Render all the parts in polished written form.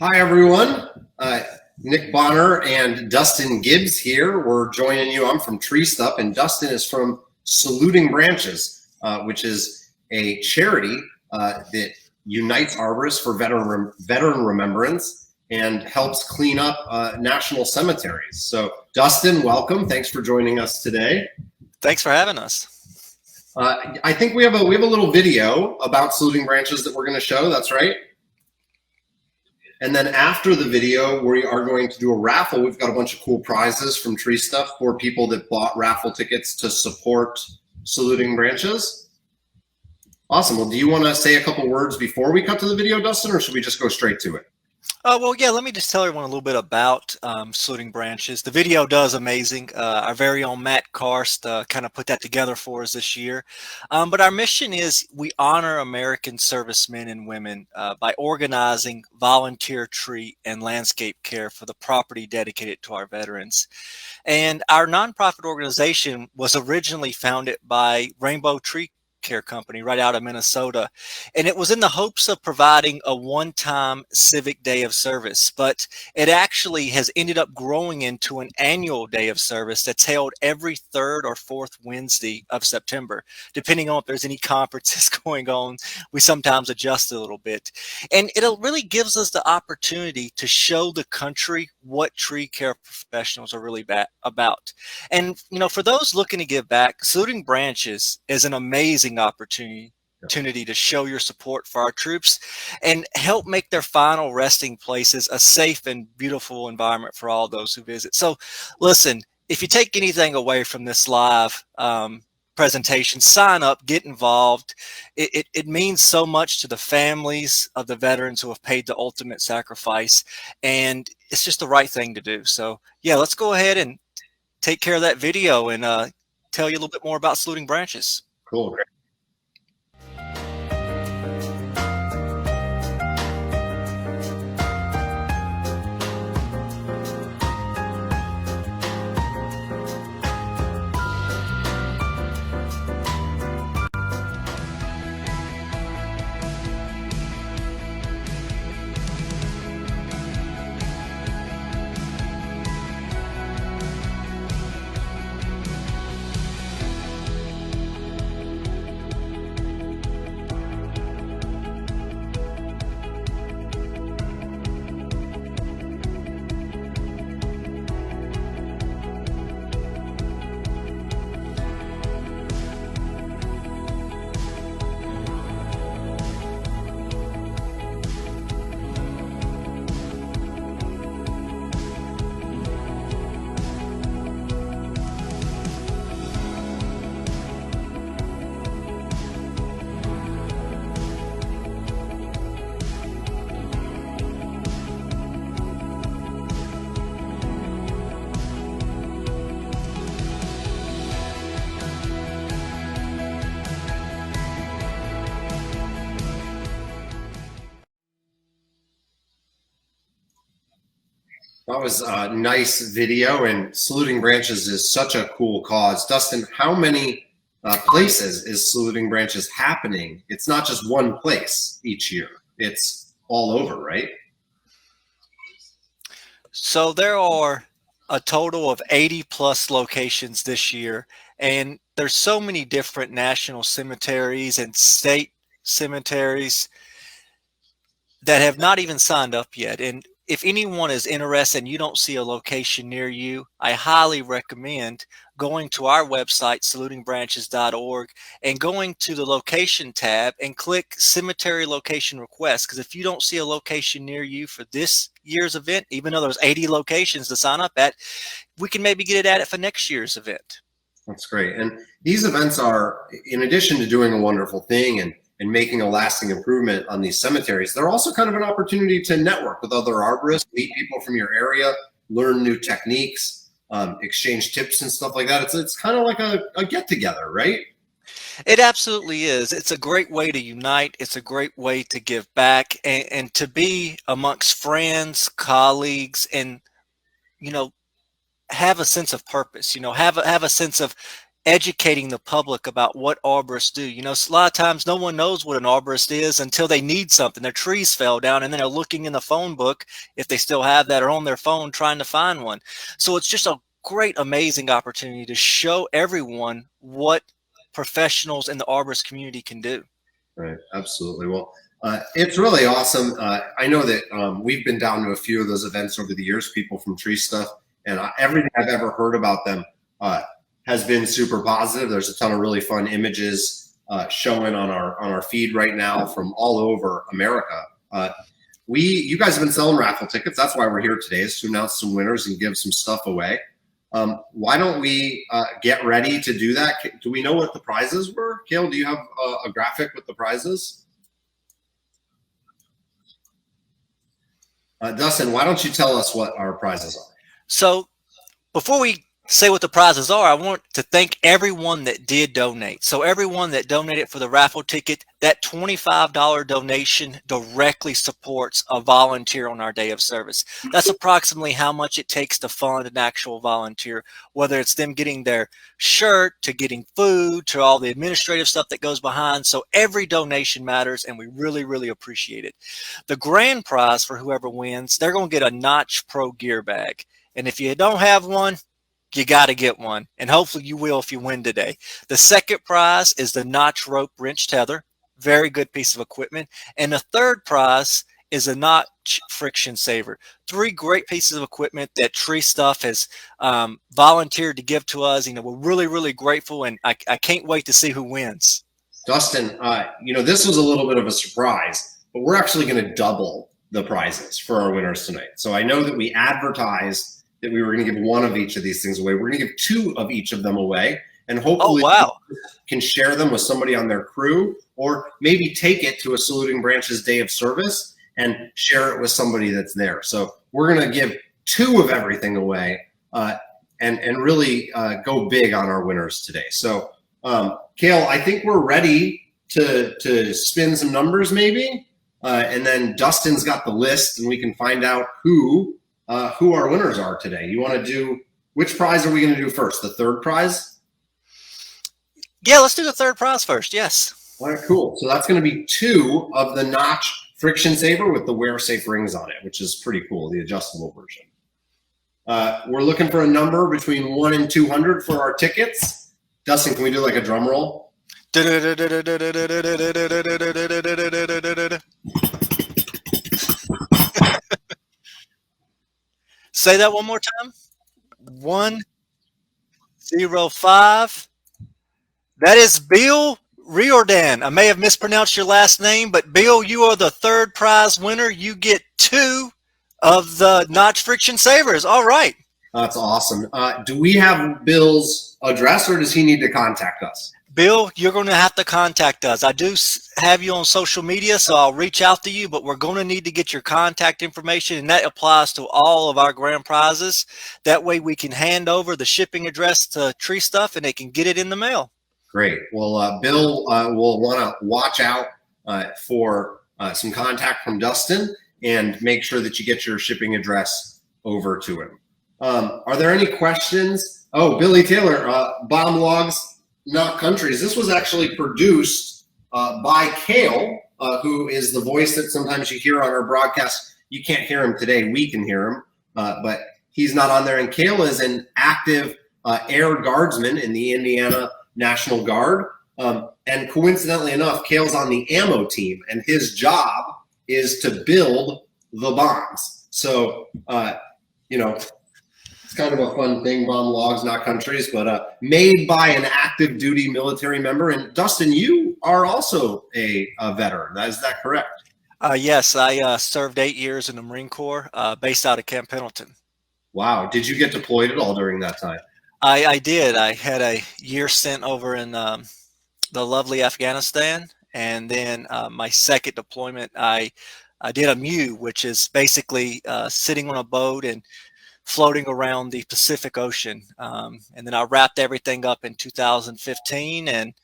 Hi, everyone. Nick Bonner and Dustin Gibbs here. We're joining you. I'm from TreeStuff, and Dustin is from Saluting Branches, which is a charity that unites arborists for veteran remembrance and helps clean up national cemeteries. So, Dustin, welcome. Thanks for joining us today. Thanks for having us. I think we have a little video about Saluting Branches that we're going to show. That's right. And then after the video, we are going to do a raffle. We've got a bunch of cool prizes from TreeStuff for people that bought raffle tickets to support Saluting Branches. Awesome. Well, do you want to say a couple words before we cut to the video, Dustin, or should we just go straight to it? Well, yeah, let me just tell everyone a little bit about Saluting Branches. The video does amazing. Our very own Matt Karst kind of put that together for us this year. But our mission is we honor American servicemen and women by organizing volunteer tree and landscape care for the property dedicated to our veterans. And our nonprofit organization was originally founded by Rainbow Tree Care Company right out of Minnesota. And it was in the hopes of providing a one-time civic day of service, but it actually has ended up growing into an annual day of service that's held every third or fourth Wednesday of September. Depending on if there's any conferences going on, we sometimes adjust a little bit. And it really gives us the opportunity to show the country what tree care professionals are really about. And, you know, for those looking to give back, Saluting Branches is an amazing opportunity to show your support for our troops and help make their final resting places a safe and beautiful environment for all those who visit. So listen, if you take anything away from this live presentation, sign up, get involved. It means so much to the families of the veterans who have paid the ultimate sacrifice, and it's just the right thing to do. So yeah, let's go ahead and take care of that video and tell you a little bit more about Saluting Branches. Cool. That was a nice video, and Saluting Branches is such a cool cause. Dustin, how many places is Saluting Branches happening? It's not just one place each year. It's all over, right? So there are a total of 80 plus locations this year, and there's so many different national cemeteries and state cemeteries that have not even signed up yet. And if anyone is interested and you don't see a location near you, I highly recommend going to our website, salutingbranches.org, and going to the location tab and click cemetery location request. Because if you don't see a location near you for this year's event, even though there's 80 locations to sign up at, we can maybe get it added for next year's event. That's great. And these events are, in addition to doing a wonderful thing and making a lasting improvement on these cemeteries, they're also kind of an opportunity to network with other arborists, meet people from your area, learn new techniques, exchange tips and stuff like that. It's kind of like a get-together, right? It absolutely is. It's a great way to unite. It's a great way to give back and to be amongst friends, colleagues, and, you know, have a sense of purpose, you know, have a sense of educating the public about what arborists do. You know, a lot of times no one knows what an arborist is until they need something. Their trees fell down and then they're looking in the phone book, if they still have that, or on their phone trying to find one. So it's just a great, amazing opportunity to show everyone what professionals in the arborist community can do. Right, absolutely. Well, it's really awesome. I know that we've been down to a few of those events over the years, people from TreeStuff, and everything I've ever heard about them has been super positive. There's a ton of really fun images showing on our feed right now from all over America. You guys have been selling raffle tickets. That's why we're here today, is to announce some winners and give some stuff away. Why don't we get ready to do that? Do we know what the prizes were? Kale, do you have a graphic with the prizes? Dustin, why don't you tell us what our prizes are? So before we say what the prizes are, I want to thank everyone that did donate. So everyone that donated for the raffle ticket, that $25 donation directly supports a volunteer on our day of service. That's approximately how much it takes to fund an actual volunteer, whether it's them getting their shirt, to getting food, to all the administrative stuff that goes behind. So every donation matters, and we really, really appreciate it. The grand prize for whoever wins, they're going to get a Notch Pro gear bag. And if you don't have one, you got to get one, and hopefully you will if you win today. The second prize is the Notch Rope Wrench Tether. Very good piece of equipment. And the third prize is a Notch Friction Saver. 3 great pieces of equipment that TreeStuff has volunteered to give to us. You know, we're really, really grateful, and I can't wait to see who wins. Dustin, you know, this was a little bit of a surprise, but we're actually going to double the prizes for our winners tonight. So I know that we advertised that we were going to give one of each of these things away. We're going to give 2 of each of them away, and hopefully can share them with somebody on their crew, or maybe take it to a Saluting Branches day of service and share it with somebody that's there. So we're going to give 2 of everything away and really go big on our winners today. So Kale, I think we're ready to spin some numbers maybe, and then Dustin's got the list and we can find out who our winners are today. You want to do, which prize are we going to do first? The third prize? Yeah, let's do the third prize first. Yes. All right, cool. So that's going to be 2 of the Notch Friction Saver with the Wear Safe rings on it, which is pretty cool, the adjustable version. We're looking for a number between 1 and 200 for our tickets. Dustin, can we do like a drum roll? Say that one more time. 105. That is Bill Riordan. I may have mispronounced your last name, but Bill, you are the third prize winner. You get 2 of the Notch Friction Savers. All right. That's awesome. Do we have Bill's address, or does he need to contact us? Bill, you're going to have to contact us. I do have you on social media, so I'll reach out to you, but we're going to need to get your contact information, and that applies to all of our grand prizes. That way we can hand over the shipping address to TreeStuff, and they can get it in the mail. Great. Well, Bill will want to watch out for some contact from Dustin and make sure that you get your shipping address over to him. Are there any questions? Oh, Billy Taylor, Bomb Logs, Not Countries. This was actually produced by Kale, who is the voice that sometimes you hear on our broadcast. You can't hear him today. We can hear him, but he's not on there. And Kale is an active air guardsman in the Indiana National Guard. And coincidentally enough, Kale's on the ammo team, and his job is to build the bombs. So, you know, it's kind of a fun thing, Bomb Logs, Not Countries, but made by an active duty military member. And Dustin, you are also a veteran. Is that correct? Yes, I served 8 years in the Marine Corps, based out of Camp Pendleton. Wow. Did you get deployed at all during that time? I did. I had a year stint over in the lovely Afghanistan. And then my second deployment, I did a MEU, which is basically sitting on a boat and floating around the Pacific Ocean. And then I wrapped everything up in 2015, and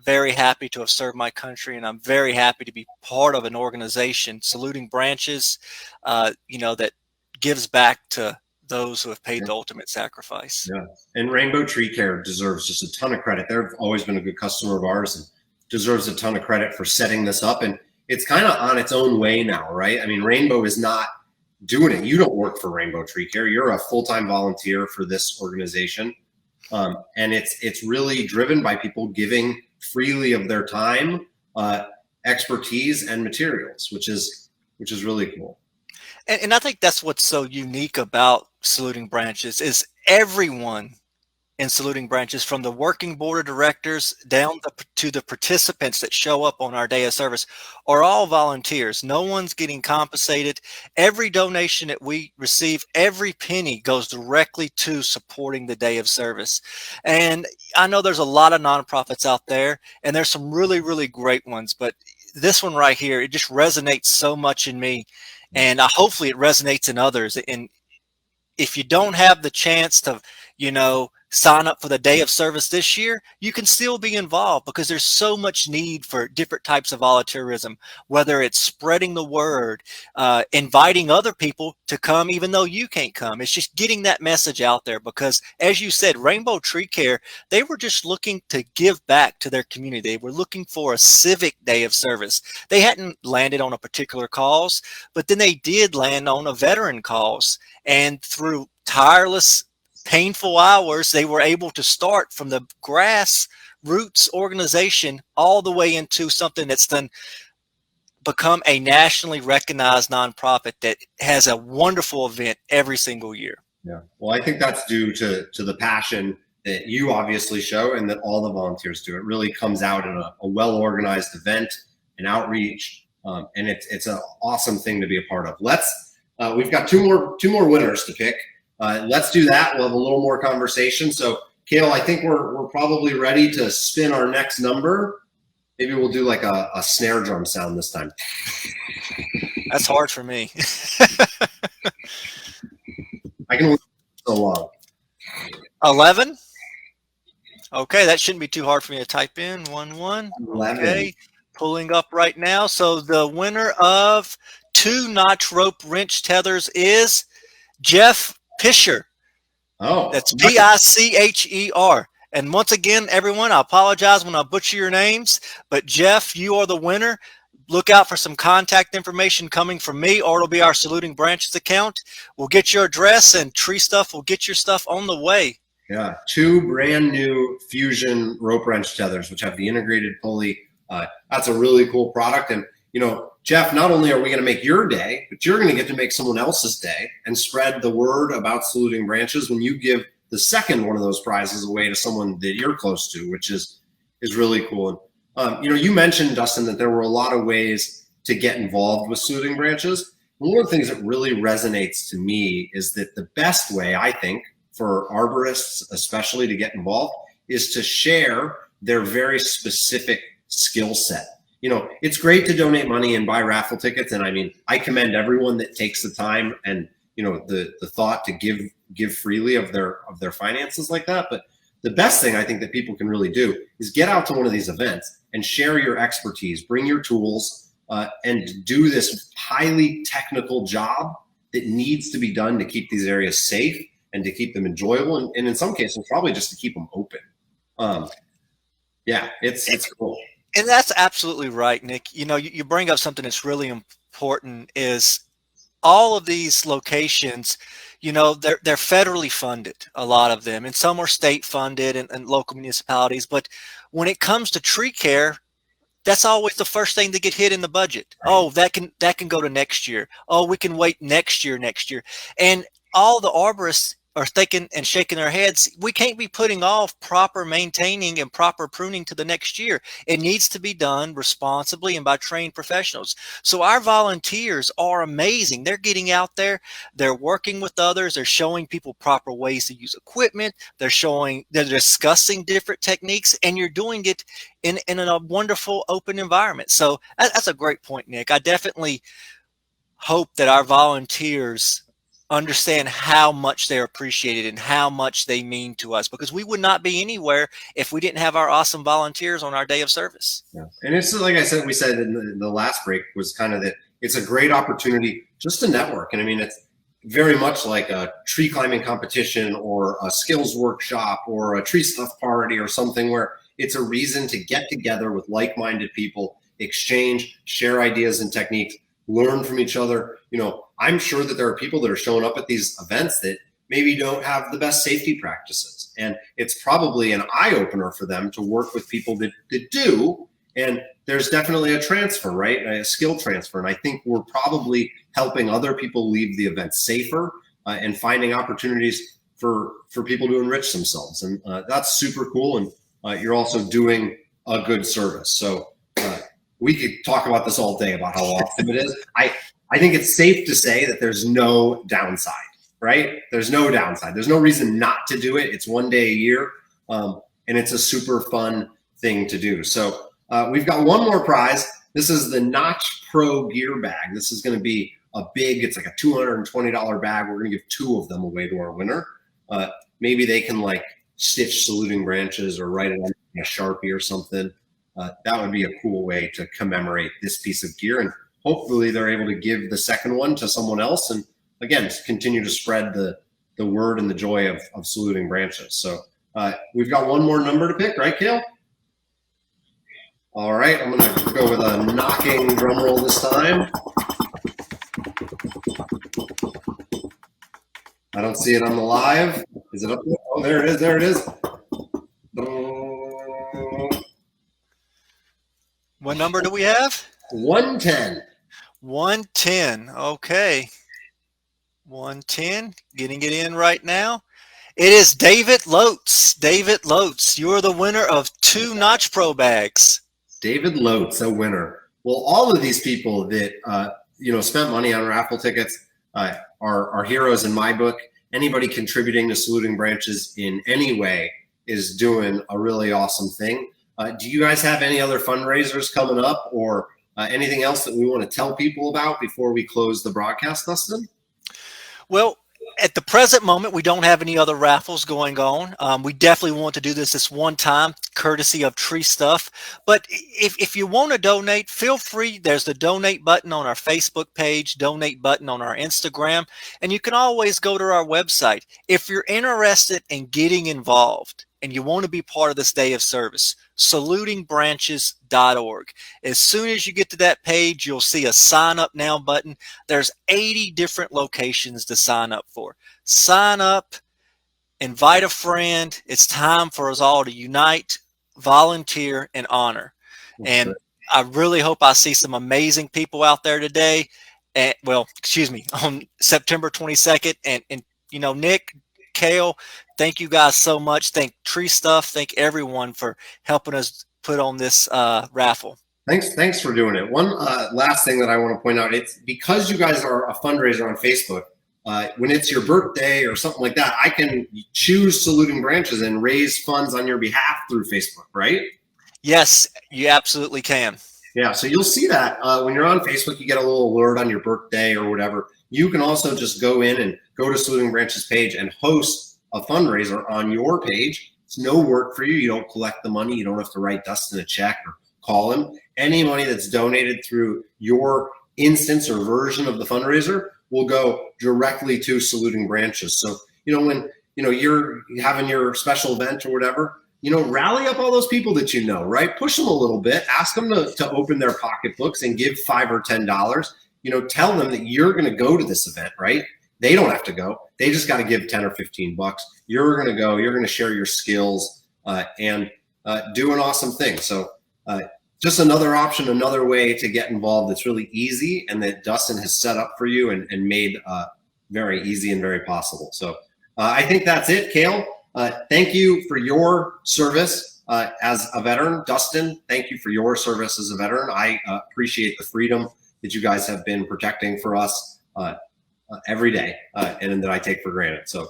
very happy to have served my country. And I'm very happy to be part of an organization, Saluting Branches, you know, that gives back to those who have paid the ultimate sacrifice. Yeah. And Rainbow Tree Care deserves just a ton of credit. They've always been a good customer of ours and deserves a ton of credit for setting this up. And it's kind of on its own way now, right? I mean, Rainbow is not doing it. You don't work for Rainbow Tree Care. You're a full-time volunteer for this organization. And it's really driven by people giving freely of their time, expertise, and materials, which is really cool. And I think that's what's so unique about Saluting Branches is everyone in Saluting Branches, from the working board of directors down to the participants that show up on our day of service, are all volunteers. No one's getting compensated. Every donation that we receive, every penny goes directly to supporting the day of service. And I know there's a lot of nonprofits out there, and there's some really, really great ones, but this one right here, it just resonates so much in me, and hopefully it resonates in others. And if you don't have the chance to, sign up for the day of service this year, you can still be involved, because there's so much need for different types of volunteerism, whether it's spreading the word, inviting other people to come, even though you can't come. It's just getting that message out there, because as you said, Rainbow Tree Care, they were just looking to give back to their community. They were looking for a civic day of service. They hadn't landed on a particular cause, but then they did land on a veteran cause. And through tireless, painful hours, they were able to start from the grassroots organization all the way into something that's then become a nationally recognized nonprofit that has a wonderful event every single year. Yeah. Well, I think that's due to the passion that you obviously show and that all the volunteers do. It really comes out in a well-organized event and outreach. And it's an awesome thing to be a part of. We've got two more winners to pick. Let's do that. We'll have a little more conversation. So, Kale, I think we're probably ready to spin our next number. Maybe we'll do like a snare drum sound this time. That's hard for me. I can listen so long. 11. Okay, that shouldn't be too hard for me to type in. 11. Okay, pulling up right now. So the winner of 2-notch rope wrench tethers is Jeff Pisher. Oh, that's Picher. And once again, everyone, I apologize when I butcher your names, but Jeff, you are the winner. Look out for some contact information coming from me, or it'll be our Saluting Branches account. We'll get your address, and TreeStuff will get your stuff on the way. Yeah, 2 brand new Fusion rope wrench tethers, which have the integrated pulley. That's a really cool product. And, Jeff, not only are we going to make your day, but you're going to get to make someone else's day and spread the word about Saluting Branches when you give the second one of those prizes away to someone that you're close to, which is really cool. And, you mentioned, Dustin, that there were a lot of ways to get involved with Saluting Branches. One of the things that really resonates to me is that the best way, I think, for arborists especially to get involved is to share their very specific skill set. It's great to donate money and buy raffle tickets. And I mean, I commend everyone that takes the time and, the thought to give freely of their finances like that. But the best thing I think that people can really do is get out to one of these events and share your expertise, bring your tools, and do this highly technical job that needs to be done to keep these areas safe and to keep them enjoyable. And in some cases, probably just to keep them open. Yeah, it's cool. And that's absolutely right, Nick. You bring up something that's really important is all of these locations, they're federally funded, a lot of them, and some are state funded and local municipalities. But when it comes to tree care, that's always the first thing to get hit in the budget. Right. Oh, that can go to next year. Oh, we can wait next year. And all the arborists are thinking and shaking their heads, we can't be putting off proper maintaining and proper pruning to the next year. It needs to be done responsibly and by trained professionals. So our volunteers are amazing. They're getting out there, they're working with others, they're showing people proper ways to use equipment, they're discussing different techniques, and you're doing it in a wonderful open environment. So that's a great point, Nick. I definitely hope that our volunteers understand how much they're appreciated and how much they mean to us, because we would not be anywhere if we didn't have our awesome volunteers on our day of service. Yeah. And it's like we said in the last break, was kind of that it's a great opportunity just to network. And I mean, very much like a tree climbing competition or a skills workshop or a TreeStuff party or something where it's a reason to get together with like-minded people, exchange, share ideas and techniques, learn from each other. You know, I'm sure that there are people that are showing up at these events that maybe don't have the best safety practices. And it's probably an eye-opener for them to work with people that do. And there's definitely a transfer, right? A skill transfer. And I think we're probably helping other people leave the event safer and finding opportunities for people to enrich themselves. And that's super cool. And you're also doing a good service. So we could talk about this all day about how awesome it is. I think it's safe to say that there's no downside, right? There's no downside. There's no reason not to do it. It's one day a year. And it's a super fun thing to do. So we've got one more prize. This is the Notch Pro gear bag. This is going to be a big, it's like a $220 bag. We're going to give 2 of them away to our winner. Maybe they can like stitch Saluting Branches or write it on a Sharpie or something. That would be a cool way to commemorate this piece of gear. And hopefully they're able to give the second one to someone else. And again, continue to spread the word and the joy of Saluting Branches. So we've got one more number to pick, right, Kale? All right, I'm going to go with a knocking drum roll this time. I don't see it on the live. Is it up there? Oh, there it is. There it is. What number do we have? 110. 110. Okay. 110. Getting it in right now. It is David Lotes. David Lotes, you're the winner of 2 Notch Pro bags. David Lotes, a winner. Well, all of these people that spent money on raffle tickets are heroes in my book. Anybody contributing to Saluting Branches in any way is doing a really awesome thing. Do you guys have any other fundraisers coming up or anything else that we want to tell people about before we close the broadcast, Dustin? Well, at the present moment, we don't have any other raffles going on. We definitely want to do this one time, courtesy of TreeStuff. But if you want to donate, feel free. There's the donate button on our Facebook page, donate button on our Instagram, and you can always go to our website. If you're interested in getting involved and you want to be part of this day of service, salutingbranches.org. As soon as you get to that page, you'll see a sign up now button. There's 80 different locations to sign up for. Sign up, invite a friend. It's time for us all to unite, volunteer, and honor. And I really hope I see some amazing people out there today. On September 22nd. And Nick, Kale, thank you guys so much. Thank TreeStuff. Thank everyone for helping us put on this raffle. Thanks for doing it. One last thing that I want to point out, it's because you guys are a fundraiser on Facebook, when it's your birthday or something like that, I can choose Saluting Branches and raise funds on your behalf through Facebook, right? Yes, you absolutely can. Yeah, so you'll see that when you're on Facebook, you get a little alert on your birthday or whatever. You can also just go in and go to Saluting Branches page and host a fundraiser on your page. It's no work for you. You don't collect the money. You don't have to write Dustin a check or call him. Any money that's donated through your instance or version of the fundraiser will go directly to Saluting Branches. So, when you're having your special event or whatever, rally up all those people that right? Push them a little bit. Ask them to open their pocketbooks and give $5 or $10. Tell them that you're going to go to this event, right? They don't have to go. They just got to give 10 or 15 bucks. You're going to go. You're going to share your skills and do an awesome thing. So just another option, another way to get involved that's really easy and that Dustin has set up for you and made very easy and very possible. So I think that's it, Kale. Thank you for your service as a veteran. Dustin, thank you for your service as a veteran. I appreciate the freedom that you guys have been protecting for us every day and that I take for granted. So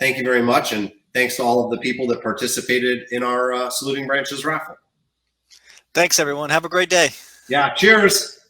thank you very much. And thanks to all of the people that participated in our Saluting Branches raffle. Thanks, everyone. Have a great day. Yeah. Cheers.